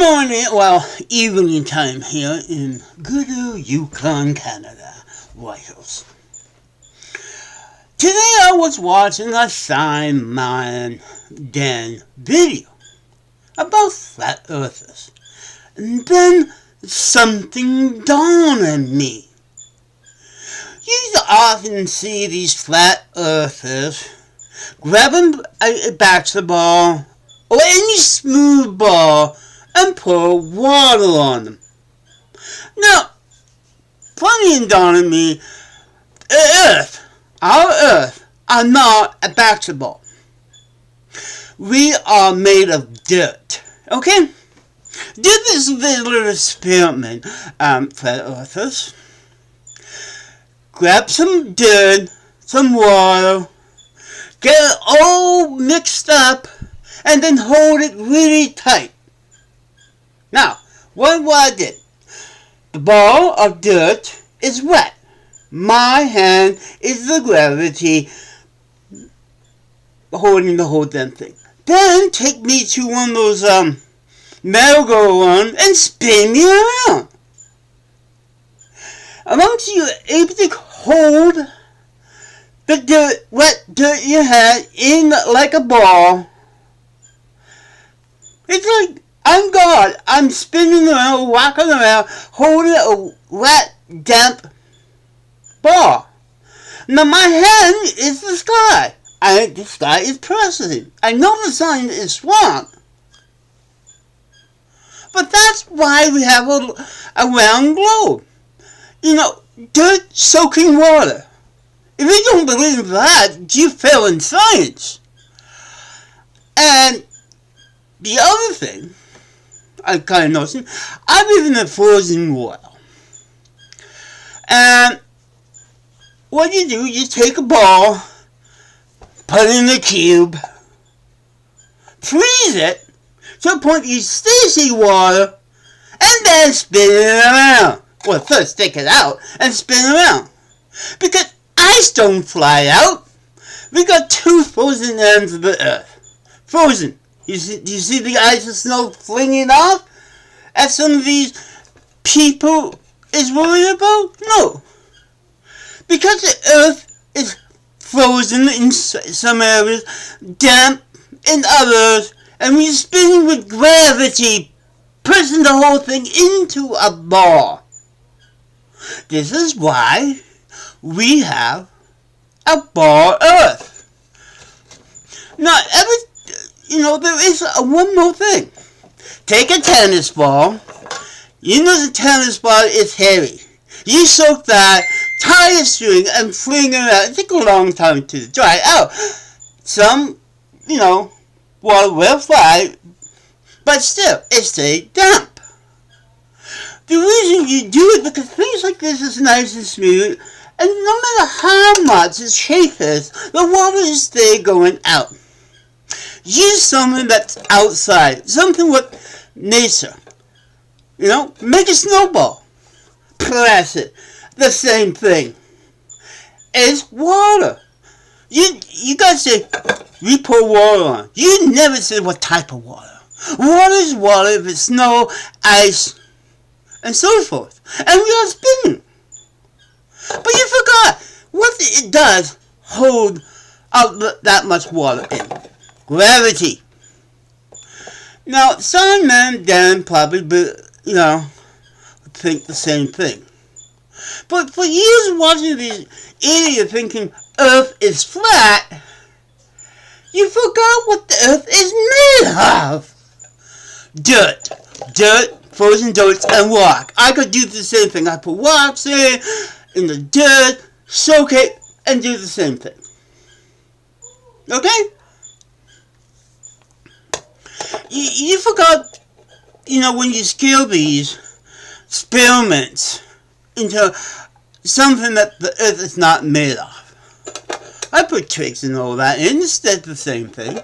morning, well, evening time here in good old Yukon, Canada, Whitehorse. Today I was watching a SciManDan video about flat earthers, and then something dawned on me. You often see these flat earthers grabbing a basketball or any smooth ball and pour water on them. Now, funny dawned on me, our Earth, are not a basketball. We are made of dirt, okay? Do this little experiment, flat earthers. Grab some dirt, some water, get it all mixed up, and then hold it really tight. Now, what I did? The ball of dirt is wet. My hand is the gravity holding the whole damn thing. Then take me to one of those merry-go-round and spin me around. Once you're able to hold the wet dirt you had in like a ball, it's like I'm God. I'm spinning around, walking around, holding a wet, damp ball. Now my hand is the sky. The sky is pressing. I know the sun is wrong. But that's why we have a round globe. You know, dirt soaking water. If you don't believe that, you fail in science. And the other thing I kind of noticed, I live in a frozen water. And what you do, you take a ball, put it in a cube, freeze it to a point you still see water, and then spin it around. Well, first take it out and spin it around. Because ice don't fly out. We got two frozen ends of the earth. Frozen. Do you see the ice and snow flinging off? As some of these people is worried about? No. Because the earth is frozen in some areas, damp in others, and we're spinning with gravity, pushing the whole thing into a ball. This is why we have a ball earth. Now, there is one more thing. Take a tennis ball. You know the tennis ball is heavy. You soak that, tie a string, and fling it out. It takes a long time to dry out. Some, water will fly, but still, it stays damp. The reason you do it because things like this is nice and smooth, and no matter how much it shakes, the water is still going out. Use something that's outside, something with nature. Make a snowball. Press it. The same thing. It's water. You guys say, we pour water on. You never say what type of water. Water is water if it's snow, ice, and so forth. And we are spinning. But you forgot what it does hold out that much water in. Gravity. Now, SciManDan probably, think the same thing. But for years watching these idiots thinking Earth is flat, you forgot what the Earth is made of. Dirt, frozen dirt, and rock. I could do the same thing. I put rocks in the dirt, soak it, and do the same thing. Okay? You forgot, when you scale these experiments into something that the earth is not made of. I put twigs and all that in instead of the same thing.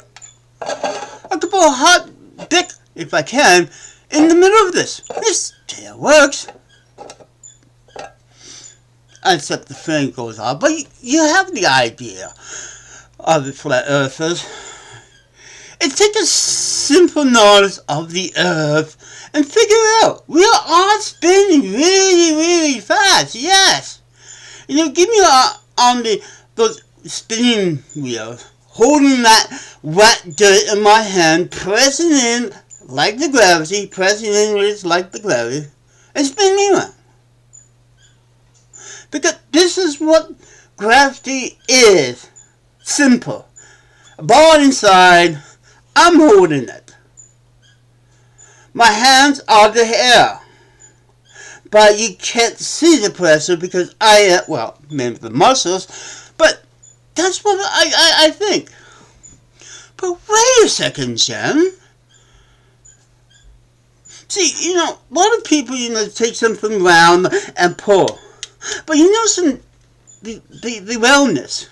I could put a hot brick, if I can, in the middle of this. This still works. Except the flame goes off. But you have the idea of the flat earthers. It takes a simple knowledge of the earth and figure it out. We are all spinning really, really fast. Yes. Give me on those spinning wheels, holding that wet dirt in my hand, pressing in like the gravity, and spinning around. Because this is what gravity is. Simple. A ball inside, I'm holding it. My hands are the air. But you can't see the pressure because maybe the muscles, but that's what I think. But wait a second, Jen. See, a lot of people, take something round and pull. But the roundness.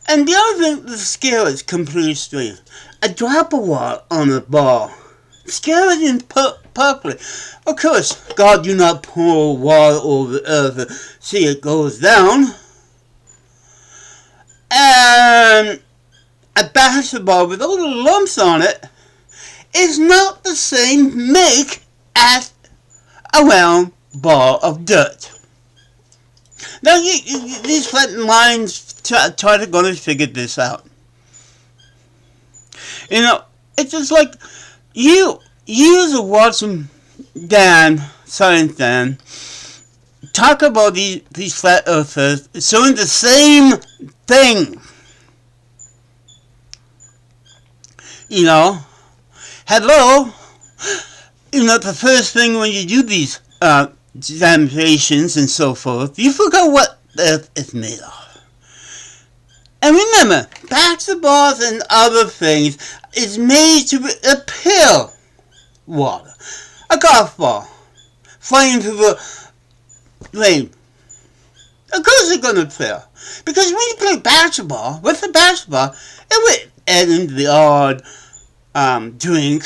And the other thing, the scale is completely straight. A drop of water on a ball. Scale it in perfectly. Of course, God do not pour water over the earth and see it goes down. And a basketball with all the lumps on it is not the same make as a round ball of dirt. Now, these flat minds try to figure this out. It's just like years of watching SciManDan, talk about these flat earthers showing the same thing. Hello. The first thing when you do these examinations and so forth, you forget what the earth is made of. And remember, basketballs and other things is made to repel water. A golf ball flying through the rain. Of course it's going to repel. Because when you play basketball, with a basketball, it would add into the odd drink,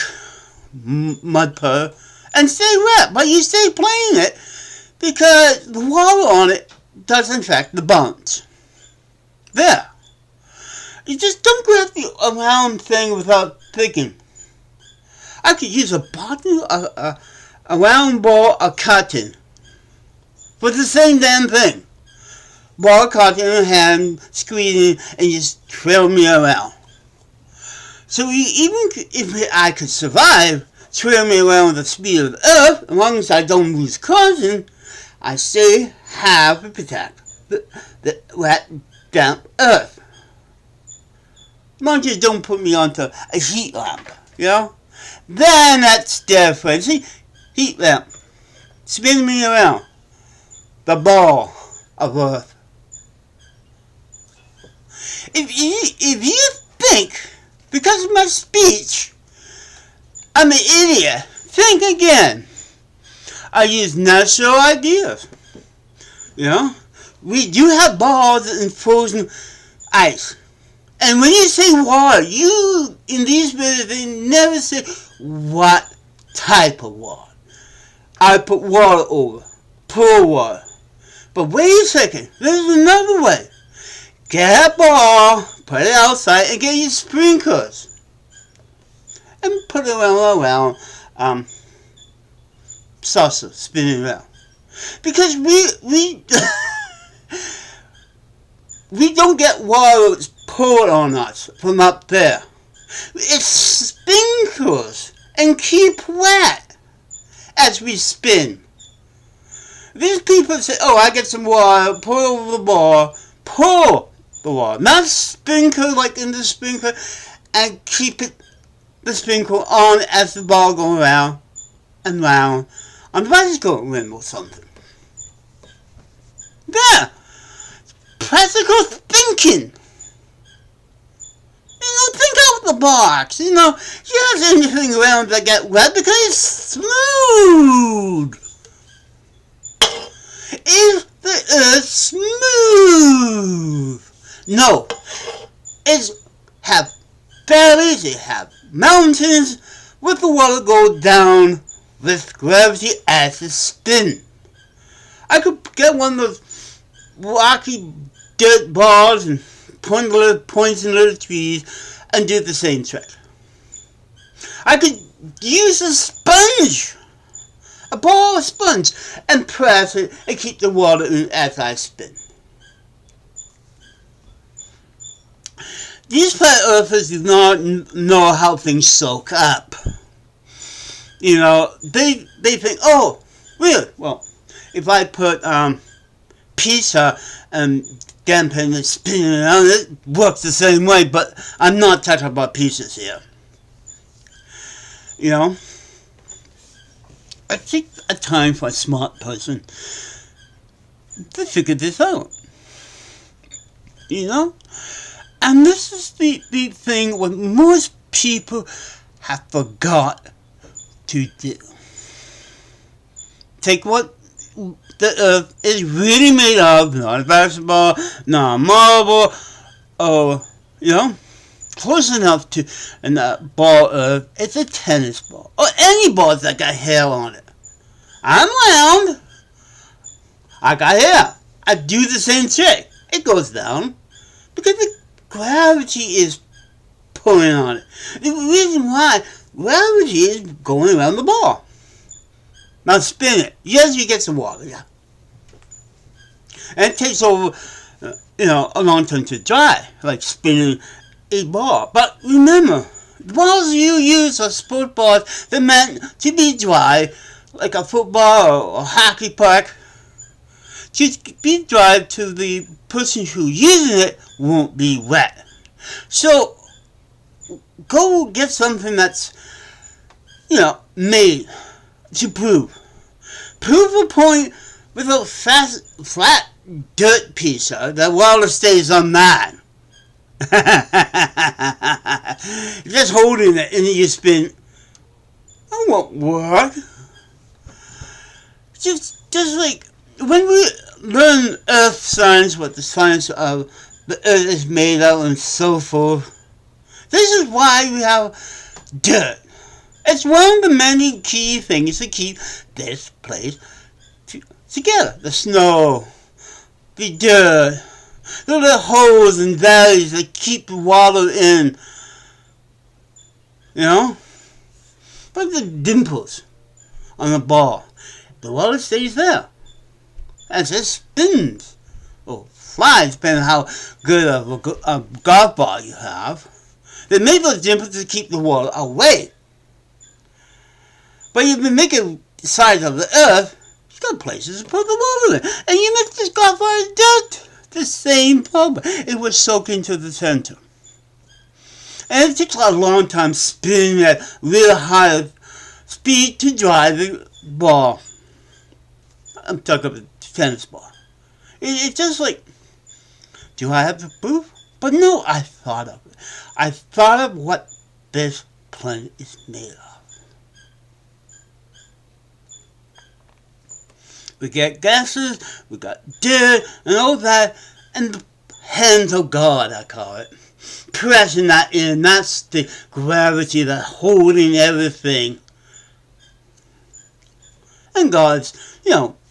mud puddle, and stay wet. But you stay playing it because the water on it does affect the bones. There. You just don't grab the round thing without thinking. I could use a bottle, a round ball of cotton for the same damn thing. Ball of cotton in your hand, squeezing, and just trail me around. So even if I could survive, trail me around with the speed of the earth, as long as I don't lose cousin, I still have to protect the wet, damp earth. As long as you don't put me onto a heat lamp, Then that's different. See, heat lamp, spin me around, the ball of earth. If you think, because of my speech, I'm an idiot, think again. I use natural ideas. We do have balls and frozen ice. And when you say water, in these videos, they never say what type of water. I put water over, pour water. But wait a second, there's another way. Get a ball, put it outside, and get your sprinklers. And put it around salsa, spinning around. Because we we don't get water poured on us from up there. It sprinkles and keep wet as we spin. These people say, I get some water, pour over the ball, pour the water. Not sprinkle like in the sprinkler and keep the sprinkle on as the ball goes round and round on the bicycle rim or something. There! Practical thinking! Think out the box. You don't anything around that get wet because it's smooth. Is the earth smooth? No. It's have valleys, it have mountains, with the water go down with gravity as it spin. I could get one of those rocky dirt balls and point little points in little trees and do the same trick. I could use a sponge, a ball of sponge, and press it and keep the water in as I spin. These flat earthers do not know how things soak up. You know, they think, oh, really? Well, if I put pizza and dampen and spin it around, it works the same way, but I'm not talking about pizzas here. You know, I think a time for a smart person to figure this out. You know? And this is the thing what most people have forgot to do. Take what the earth is really made of, not a basketball, not a marble, or, you know, close enough to a ball of, it's a tennis ball, or any ball that got hair on it. I'm round, I got hair, I do the same trick, it goes down, because the gravity is pulling on it. The reason why gravity is going around the ball. Now spin it. Yes, you get some water, yeah. And it takes over, a long time to dry, like spinning a ball. But remember, the balls you use are sport balls. They're meant to be dry, like a football or a hockey puck. To be dry to the person who's using it won't be wet. So, go get something that's, made to prove. Prove a point with a flat dirt piece that water stays on that. Just holding it and you spin. That won't work. Just like when we learn earth science, what the science of the earth is made of and so forth, this is why we have dirt. It's one of the many key things to keep this place together. The snow, the dirt, the little holes and valleys that keep the water in. But the dimples on the ball, the water stays there. As it spins, or flies, depending on how good of a golf ball you have. They make those dimples to keep the water away. But if you make it the size of the earth, you got places to put the water in. And you make this golf ball of dirt, the same problem. It will soak into the center. And it takes a long time spinning at real high speed to dry the ball. I'm talking about the tennis ball. It's just like, do I have the proof? But no, I thought of it. I thought of what this planet is made of. We got gases, we got dirt, and all that, and the hands of God, I call it. Pressing that in, that's the gravity that's holding everything. And God's,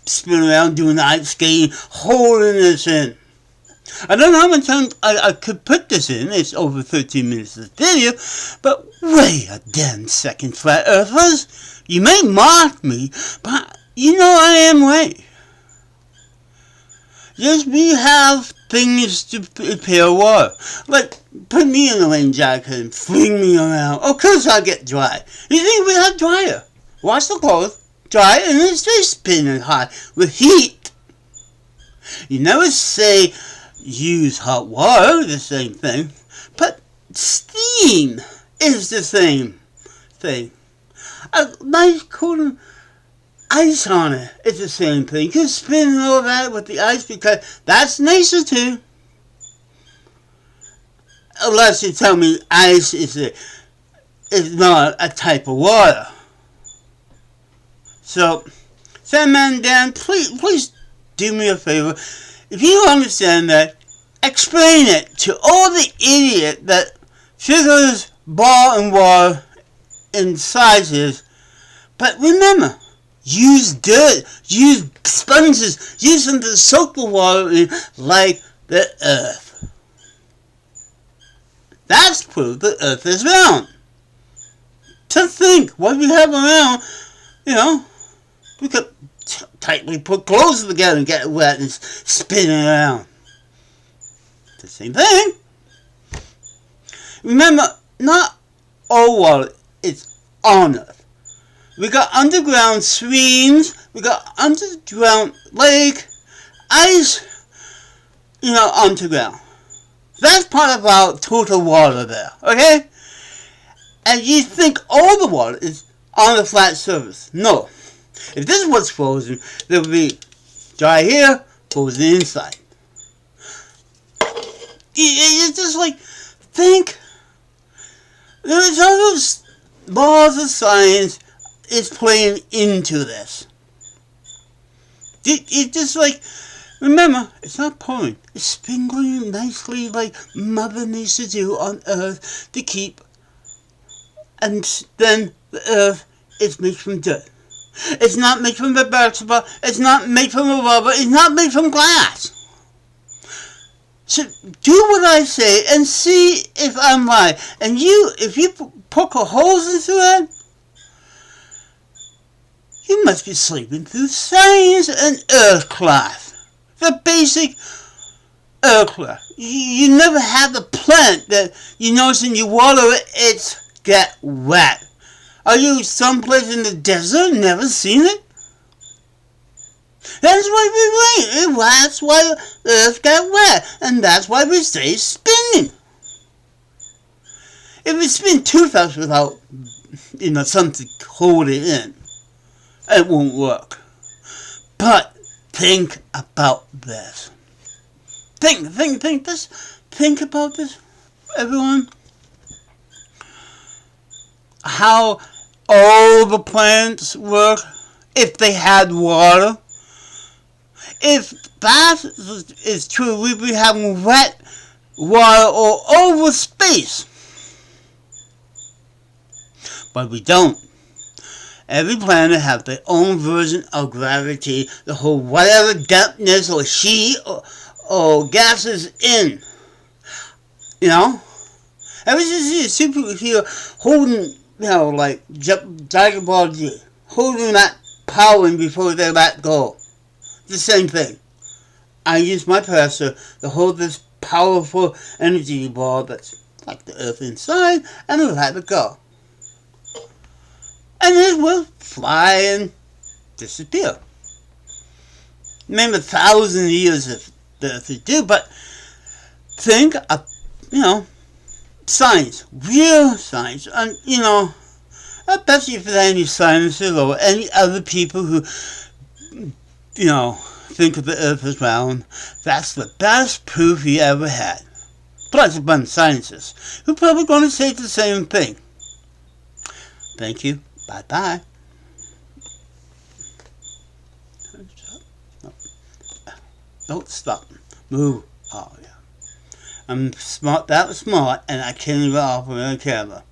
spinning around doing the ice skating, holding this in. I don't know how much time I could put this in. It's over 13 minutes of video. But wait a damn second, flat earthers. You may mock me, but I am right. Yes, we have things to prepare water. Like, put me in a rain jacket and fling me around. Of course I'll get dry. You think we have dryer? Wash the clothes, dry, and then stay spinning hot with heat. You never say use hot water, the same thing. But steam is the same thing. A nice cool ice on it is the same thing. You can spin all that with the ice because that's nicer too. Unless you tell me ice is not a type of water. So, SciManDan, please do me a favor. If you understand that, explain it to all the idiot that figures ball and water in sizes. But remember, use dirt, use sponges, use something to soak the water in like the earth. That's proof the earth is round. Just think, what we have around, you know, we could tightly put clothes together and get it wet and spin it around. The same thing. Remember, not all water is on Earth. We got underground streams, we got underground lake, ice, you know, underground. That's part of our total water there, okay? And you think all the water is on the flat surface. No. If this was frozen, there would be dry here, frozen inside. It's just like, think, there's all those laws of science is playing into this. It's just like, remember, it's not pouring. It's sprinkling nicely like Mother Nature do on Earth to keep. And then the Earth is made from dirt. It's not made from the basketball. It's not made from a rubber. It's not made from glass. So do what I say and see if I'm right. And you, if you poke holes into it, you must be sleeping through science and earth class. The basic earth class. You never have the plant that you notice in your water, it's get wet. Are you someplace in the desert and never seen it? That's why we rain. That's why the earth got wet. And that's why we stay spinning. If we spin too fast without, you know, something to hold it in, it won't work. But think about this. Think this. Think about this, everyone. How all the plants work if they had water. If that is true, we'd be having wet water all over space. But we don't. Every planet has their own version of gravity to hold whatever dampness or heat or gases in. You know? Ever since you see a superhero holding, you know, like Dragon Ball Z, holding that power in before they let go. The same thing. I use my pressure to hold this powerful energy ball that's like the earth inside and let it go. And it will fly and disappear. Maybe 1,000 years if the earth would do, but think of, you know, science, real science, and, you know, I bet you if there are any scientists or any other people who, you know, think of the earth as round, that's the best proof he ever had. Plus a bunch of scientists who are probably going to say the same thing. Thank you. Bye-bye. Don't stop. Move. Oh, yeah. I'm smart. That was smart, and I can't even offer a camera.